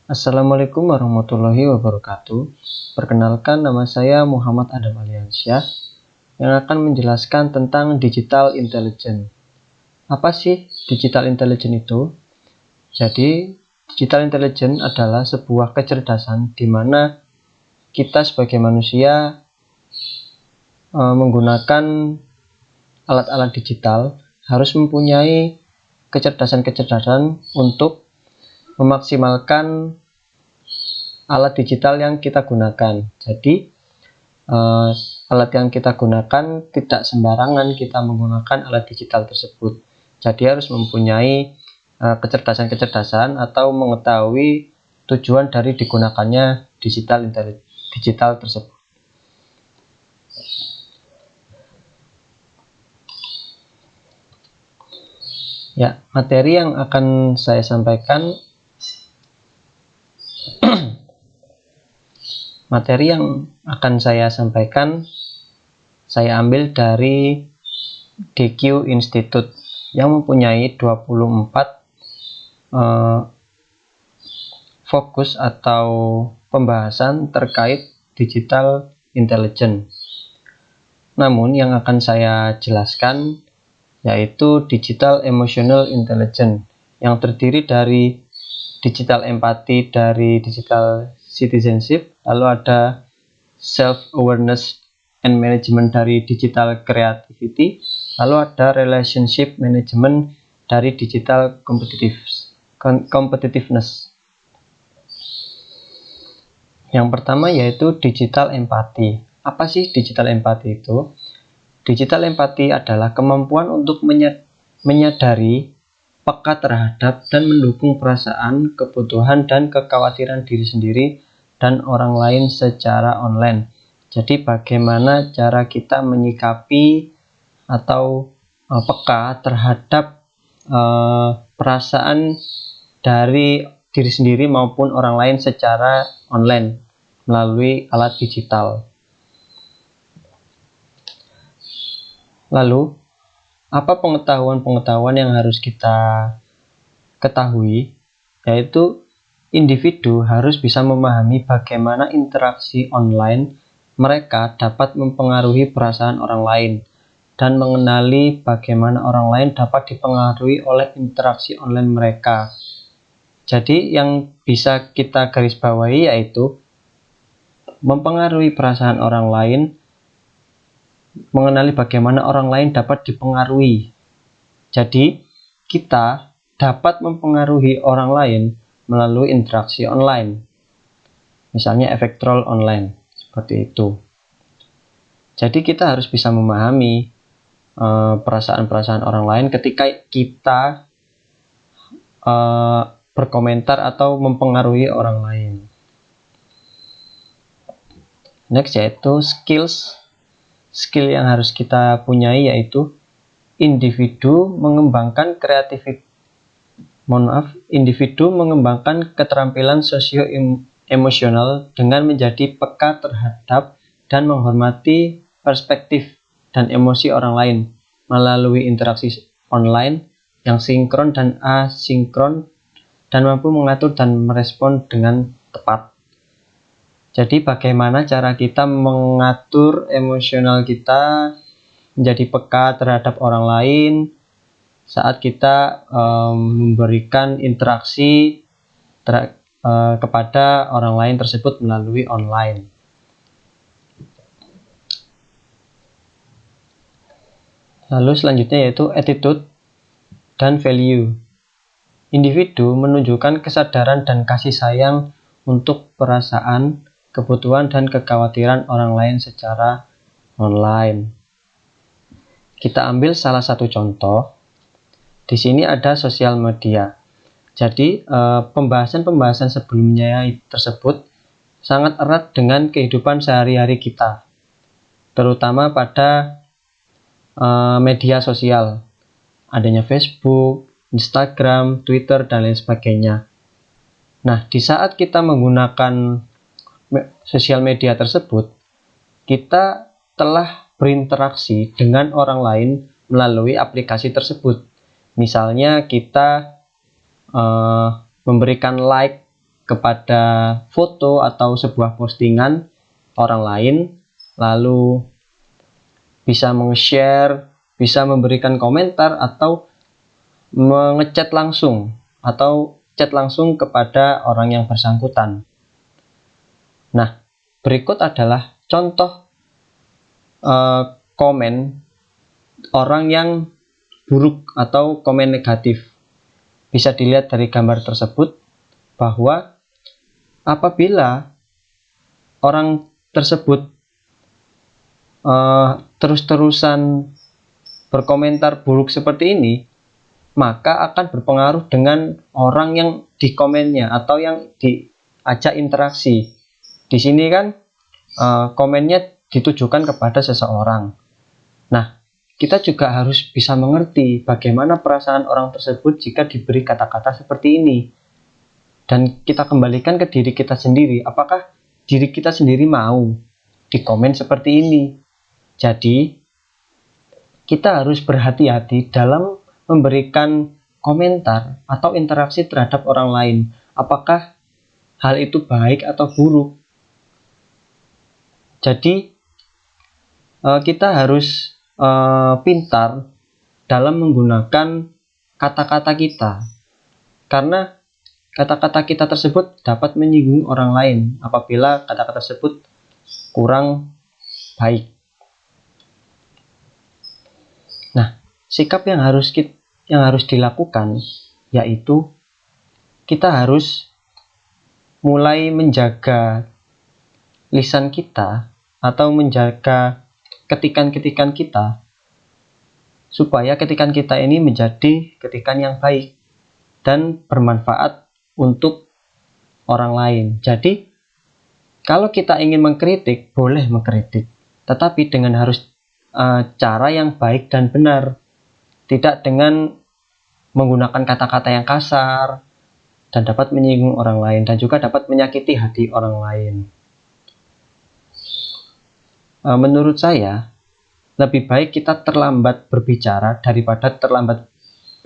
Assalamualaikum warahmatullahi wabarakatuh. Perkenalkan, nama saya Muhammad Adam Aliansyah yang akan menjelaskan tentang digital intelligence. Apa sih digital intelligence itu? Jadi, digital intelligence adalah sebuah kecerdasan di mana kita sebagai manusia menggunakan alat-alat digital harus mempunyai kecerdasan-kecerdasan untuk memaksimalkan alat digital yang kita gunakan. Jadi alat yang kita gunakan tidak sembarangan kita menggunakan alat digital tersebut. Jadi harus mempunyai kecerdasan-kecerdasan atau mengetahui tujuan dari digunakannya digital tersebut. Ya, materi yang akan saya sampaikan saya ambil dari DQ Institute yang mempunyai 24 fokus atau pembahasan terkait digital intelligence. Namun yang akan saya jelaskan yaitu digital emotional intelligence yang terdiri dari digital empathy, dari digital citizenship, lalu ada self awareness and management dari digital creativity, lalu ada relationship management dari digital competitiveness. Yang pertama yaitu digital empathy. Apa sih digital empathy itu? Digital empathy adalah kemampuan untuk menyadari, peka terhadap, dan mendukung perasaan, kebutuhan, dan kekhawatiran diri sendiri dan orang lain secara online. Jadi bagaimana cara kita menyikapi atau peka terhadap perasaan dari diri sendiri maupun orang lain secara online melalui alat digital. Lalu, apa pengetahuan yang harus kita ketahui? Yaitu individu harus bisa memahami bagaimana interaksi online mereka dapat mempengaruhi perasaan orang lain dan mengenali bagaimana orang lain dapat dipengaruhi oleh interaksi online mereka. Jadi yang bisa kita garis bawahi yaitu mempengaruhi perasaan orang lain, mengenali bagaimana orang lain dapat dipengaruhi. Jadi, kita dapat mempengaruhi orang lain melalui interaksi online. Misalnya efek troll online, seperti itu. Jadi, kita harus bisa memahami perasaan-perasaan orang lain ketika kita berkomentar atau mempengaruhi orang lain. Next yaitu skill yang harus kita punyai yaitu individu mengembangkan keterampilan sosio-emosional dengan menjadi peka terhadap dan menghormati perspektif dan emosi orang lain melalui interaksi online yang sinkron dan asinkron dan mampu mengatur dan merespon dengan tepat. Jadi bagaimana cara kita mengatur emosional kita menjadi peka terhadap orang lain saat kita memberikan interaksi kepada orang lain tersebut melalui online. Lalu selanjutnya yaitu attitude dan value. Individu menunjukkan kesadaran dan kasih sayang untuk perasaan, kebutuhan, dan kekhawatiran orang lain secara online. Kita ambil salah satu contoh. Di sini ada sosial media. Jadi pembahasan sebelumnya tersebut sangat erat dengan kehidupan sehari-hari kita, terutama pada media sosial. Adanya Facebook, Instagram, Twitter, dan lain sebagainya. Nah, di saat kita menggunakan sosial media tersebut, kita telah berinteraksi dengan orang lain melalui aplikasi tersebut. Misalnya kita memberikan like kepada foto atau sebuah postingan orang lain, lalu bisa meng-share, bisa memberikan komentar atau mengechat langsung atau chat langsung kepada orang yang bersangkutan. Nah, berikut adalah contoh komen orang yang buruk atau komen negatif. Bisa dilihat dari gambar tersebut bahwa apabila orang tersebut terus-terusan berkomentar buruk seperti ini, maka akan berpengaruh dengan orang yang di komennya atau yang diajak interaksi. Di sini kan komennya ditujukan kepada seseorang. Nah, kita juga harus bisa mengerti bagaimana perasaan orang tersebut jika diberi kata-kata seperti ini. Dan kita kembalikan ke diri kita sendiri, apakah diri kita sendiri mau dikomen seperti ini. Jadi, kita harus berhati-hati dalam memberikan komentar atau interaksi terhadap orang lain. Apakah hal itu baik atau buruk? Jadi, kita harus pintar dalam menggunakan kata-kata kita. Karena kata-kata kita tersebut dapat menyinggung orang lain apabila kata-kata tersebut kurang baik. Nah, sikap yang harus dilakukan yaitu kita harus mulai menjaga lisan kita atau menjaga ketikan-ketikan kita supaya ketikan kita ini menjadi ketikan yang baik dan bermanfaat untuk orang lain. Jadi, kalau kita ingin mengkritik, boleh mengkritik, tetapi dengan harus cara yang baik dan benar, tidak dengan menggunakan kata-kata yang kasar dan dapat menyinggung orang lain dan juga dapat menyakiti hati orang lain. Menurut saya, lebih baik kita terlambat berbicara daripada terlambat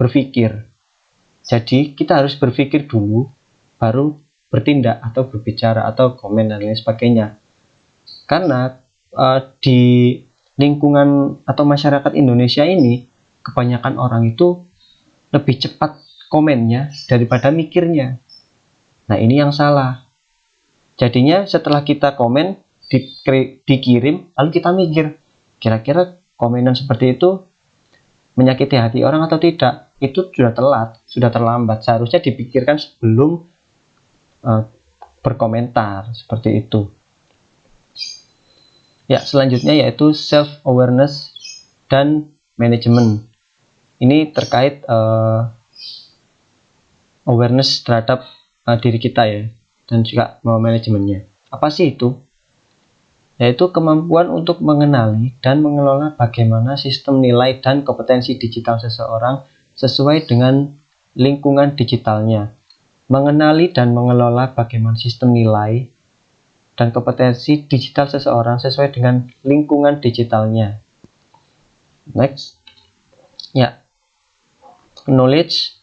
berpikir. Jadi kita harus berpikir dulu, baru bertindak atau berbicara atau komen dan lain sebagainya. Karena di lingkungan atau masyarakat Indonesia ini, kebanyakan orang itu lebih cepat komennya daripada mikirnya. Nah, ini yang salah. Jadinya setelah kita komen, dikirim, lalu kita mikir, kira-kira komenan seperti itu menyakiti hati orang atau tidak. Itu sudah telat, sudah terlambat. Seharusnya dipikirkan sebelum berkomentar seperti itu. Ya, selanjutnya yaitu self-awareness dan manajemen. Ini terkait awareness terhadap diri kita ya, dan juga manajemennya. Apa sih itu? Yaitu kemampuan untuk mengenali dan mengelola bagaimana sistem nilai dan kompetensi digital seseorang sesuai dengan lingkungan digitalnya. Mengenali dan mengelola bagaimana sistem nilai dan kompetensi digital seseorang sesuai dengan lingkungan digitalnya. Next. Ya. Knowledge.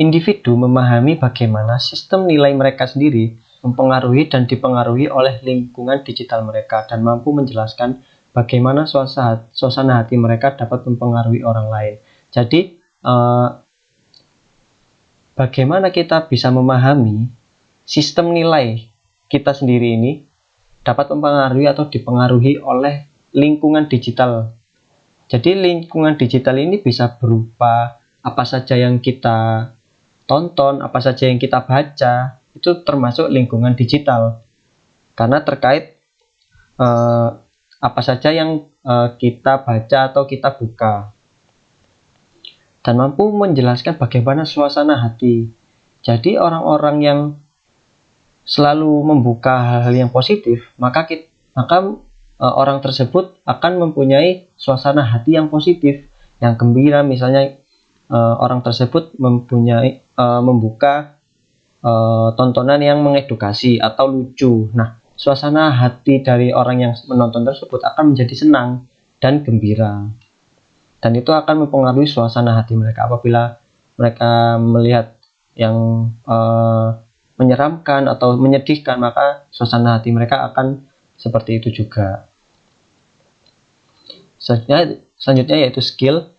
Individu memahami bagaimana sistem nilai mereka sendiri mempengaruhi dan dipengaruhi oleh lingkungan digital mereka dan mampu menjelaskan bagaimana suasana hati mereka dapat mempengaruhi orang lain. Jadi, bagaimana kita bisa memahami sistem nilai kita sendiri ini dapat mempengaruhi atau dipengaruhi oleh lingkungan digital. Jadi lingkungan digital ini bisa berupa apa saja yang kita tonton, apa saja yang kita baca, itu termasuk lingkungan digital. Karena terkait apa saja yang kita baca atau kita buka. Dan mampu menjelaskan bagaimana suasana hati. Jadi orang-orang yang selalu membuka hal-hal yang positif, maka orang tersebut akan mempunyai suasana hati yang positif, yang gembira. Misalnya orang tersebut membuka tontonan yang mengedukasi atau lucu. Nah, suasana hati dari orang yang menonton tersebut akan menjadi senang dan gembira. Dan itu akan mempengaruhi suasana hati mereka apabila mereka melihat yang menyeramkan atau menyedihkan, maka suasana hati mereka akan seperti itu juga. Selanjutnya yaitu skill.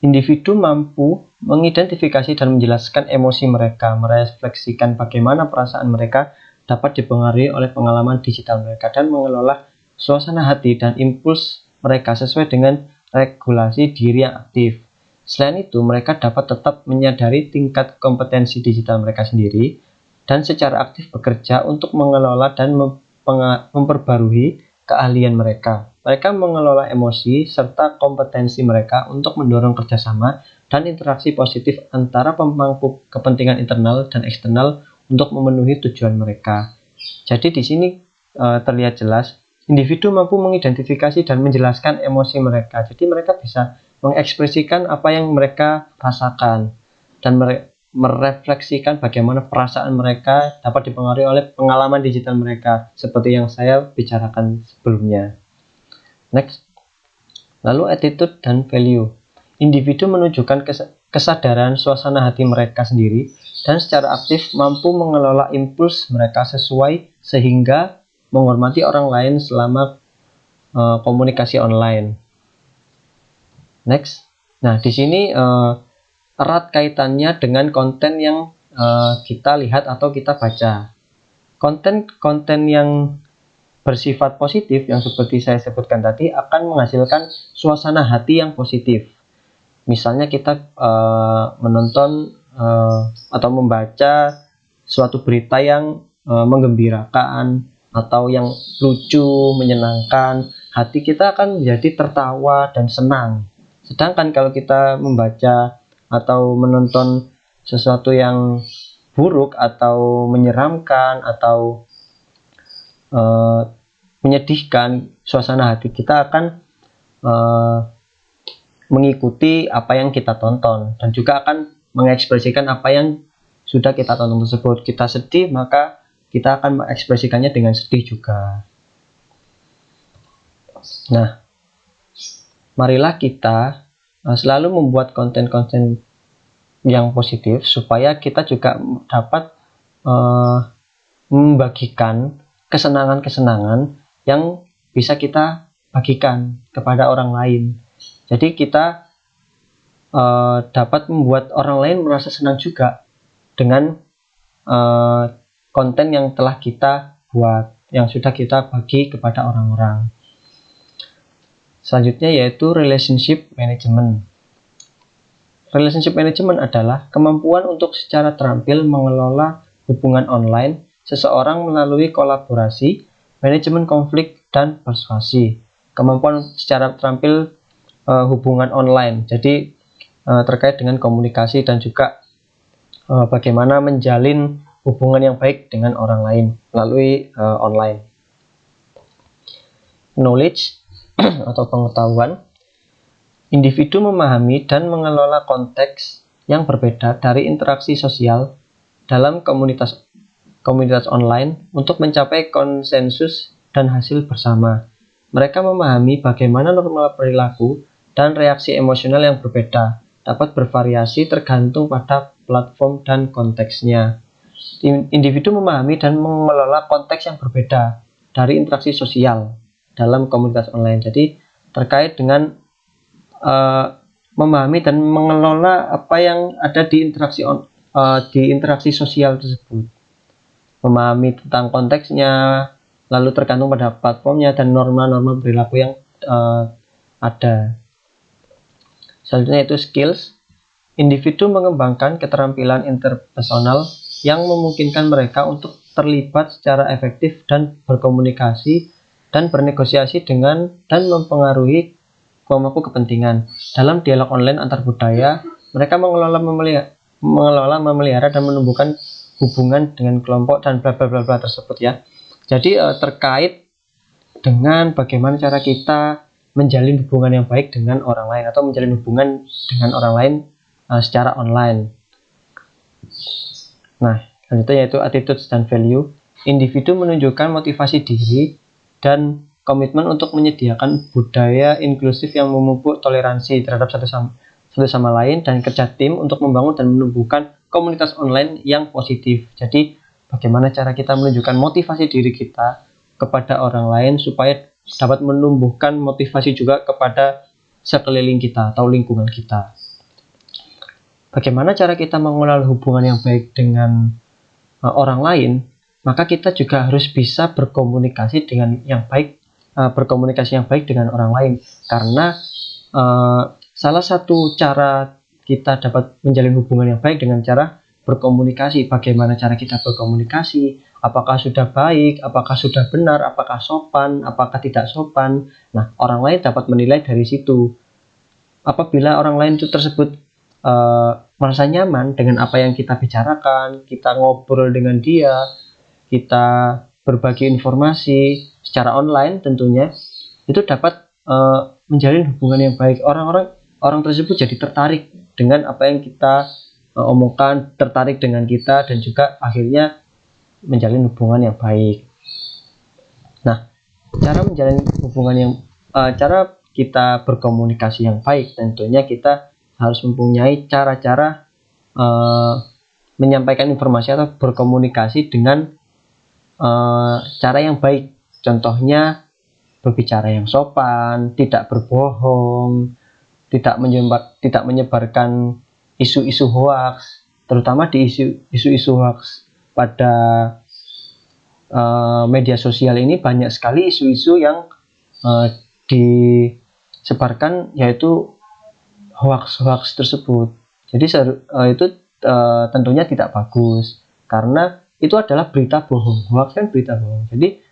Individu mampu mengidentifikasi dan menjelaskan emosi mereka, merefleksikan bagaimana perasaan mereka dapat dipengaruhi oleh pengalaman digital mereka, dan mengelola suasana hati dan impuls mereka sesuai dengan regulasi diri yang aktif. Selain itu, mereka dapat tetap menyadari tingkat kompetensi digital mereka sendiri dan secara aktif bekerja untuk mengelola dan memperbarui keahlian mereka. Mereka mengelola emosi serta kompetensi mereka untuk mendorong kerjasama dan interaksi positif antara pemangku kepentingan internal dan eksternal untuk memenuhi tujuan mereka. Jadi di sini terlihat jelas, individu mampu mengidentifikasi dan menjelaskan emosi mereka. Jadi mereka bisa mengekspresikan apa yang mereka rasakan dan merefleksikan bagaimana perasaan mereka dapat dipengaruhi oleh pengalaman digital mereka, seperti yang saya bicarakan sebelumnya. Next. Lalu attitude dan value. Individu menunjukkan kesadaran suasana hati mereka sendiri dan secara aktif mampu mengelola impuls mereka sesuai sehingga menghormati orang lain selama komunikasi online. Next. Nah, di sini erat kaitannya dengan konten yang kita lihat atau kita baca. Konten yang bersifat positif yang seperti saya sebutkan tadi akan menghasilkan suasana hati yang positif. Misalnya kita menonton atau membaca suatu berita yang menggembirakan atau yang lucu, menyenangkan, hati kita akan menjadi tertawa dan senang. Sedangkan kalau kita membaca atau menonton sesuatu yang buruk atau menyeramkan atau menyedihkan, suasana hati kita akan mengikuti apa yang kita tonton dan juga akan mengekspresikan apa yang sudah kita tonton tersebut. Kita sedih, maka kita akan mengekspresikannya dengan sedih juga. Nah, marilah kita selalu membuat konten-konten yang positif supaya kita juga dapat membagikan kesenangan-kesenangan yang bisa kita bagikan kepada orang lain. Jadi kita dapat membuat orang lain merasa senang juga dengan konten yang telah kita buat, yang sudah kita bagi kepada orang-orang. Selanjutnya yaitu relationship management. Relationship management adalah kemampuan untuk secara terampil mengelola hubungan online seseorang melalui kolaborasi, manajemen konflik, dan persuasi. Kemampuan secara terampil hubungan online, jadi terkait dengan komunikasi dan juga bagaimana menjalin hubungan yang baik dengan orang lain melalui online. Knowledge atau pengetahuan. Individu memahami dan mengelola konteks yang berbeda dari interaksi sosial dalam komunitas online untuk mencapai konsensus dan hasil bersama. Mereka memahami bagaimana norma perilaku dan reaksi emosional yang berbeda dapat bervariasi tergantung pada platform dan konteksnya. Individu memahami dan mengelola konteks yang berbeda dari interaksi sosial dalam komunitas online. Jadi terkait dengan memahami dan mengelola apa yang ada di interaksi sosial tersebut. Memahami tentang konteksnya, lalu tergantung pada platformnya dan norma-norma perilaku yang ada. Selanjutnya itu skills. Individu mengembangkan keterampilan interpersonal yang memungkinkan mereka untuk terlibat secara efektif dan berkomunikasi dan bernegosiasi dengan dan mempengaruhi pemangku kepentingan. Dalam dialog online antar budaya, mereka mengelola, memelihara dan menumbuhkan hubungan dengan kelompok dan bla bla bla bla tersebut ya. Jadi terkait dengan bagaimana cara kita menjalin hubungan yang baik dengan orang lain atau menjalin hubungan dengan orang lain secara online. Nah, selanjutnya yaitu attitudes dan value. Individu menunjukkan motivasi diri dan komitmen untuk menyediakan budaya inklusif yang memupuk toleransi terhadap satu sama lain dan kerja tim untuk membangun dan menumbuhkan komunitas online yang positif. Jadi bagaimana cara kita menunjukkan motivasi diri kita kepada orang lain supaya dapat menumbuhkan motivasi juga kepada sekeliling kita atau lingkungan kita. Bagaimana cara kita mengelola hubungan yang baik dengan orang lain, maka kita juga harus bisa berkomunikasi dengan yang baik, dengan orang lain. Karena salah satu cara kita dapat menjalin hubungan yang baik dengan cara berkomunikasi. Bagaimana cara kita berkomunikasi? Apakah sudah baik? Apakah sudah benar? Apakah sopan? Apakah tidak sopan? Nah, orang lain dapat menilai dari situ. Apabila orang lain itu tersebut merasa nyaman dengan apa yang kita bicarakan, kita ngobrol dengan dia, kita berbagi informasi secara online tentunya, itu dapat menjalin hubungan yang baik. Orang tersebut jadi tertarik dengan apa yang kita omongkan, tertarik dengan kita, dan juga akhirnya menjalin hubungan yang baik. Nah, cara kita berkomunikasi yang baik, tentunya kita harus mempunyai cara-cara menyampaikan informasi atau berkomunikasi dengan cara yang baik. Contohnya berbicara yang sopan, tidak berbohong, tidak menyebarkan isu-isu hoax, terutama di isu-isu hoax pada media sosial ini banyak sekali isu-isu yang disebarkan, yaitu hoax tersebut. Jadi itu tentunya tidak bagus, karena itu adalah berita bohong. Hoax kan berita bohong. Jadi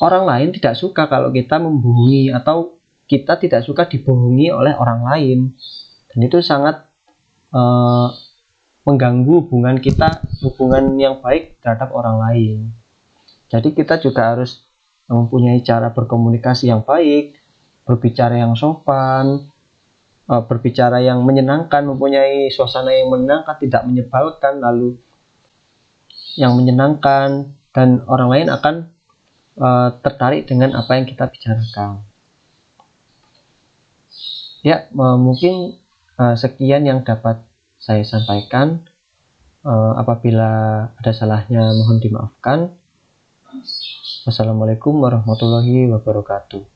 orang lain tidak suka kalau kita membohongi, atau kita tidak suka dibohongi oleh orang lain, dan itu sangat mengganggu hubungan yang baik terhadap orang lain. Jadi kita juga harus mempunyai cara berkomunikasi yang baik, berbicara yang sopan, berbicara yang menyenangkan, mempunyai suasana yang menyenangkan, tidak menyebalkan, lalu yang menyenangkan, dan orang lain akan tertarik dengan apa yang kita bicarakan. Ya, mungkin sekian yang dapat saya sampaikan. Apabila ada salahnya mohon dimaafkan. Wassalamualaikum warahmatullahi wabarakatuh.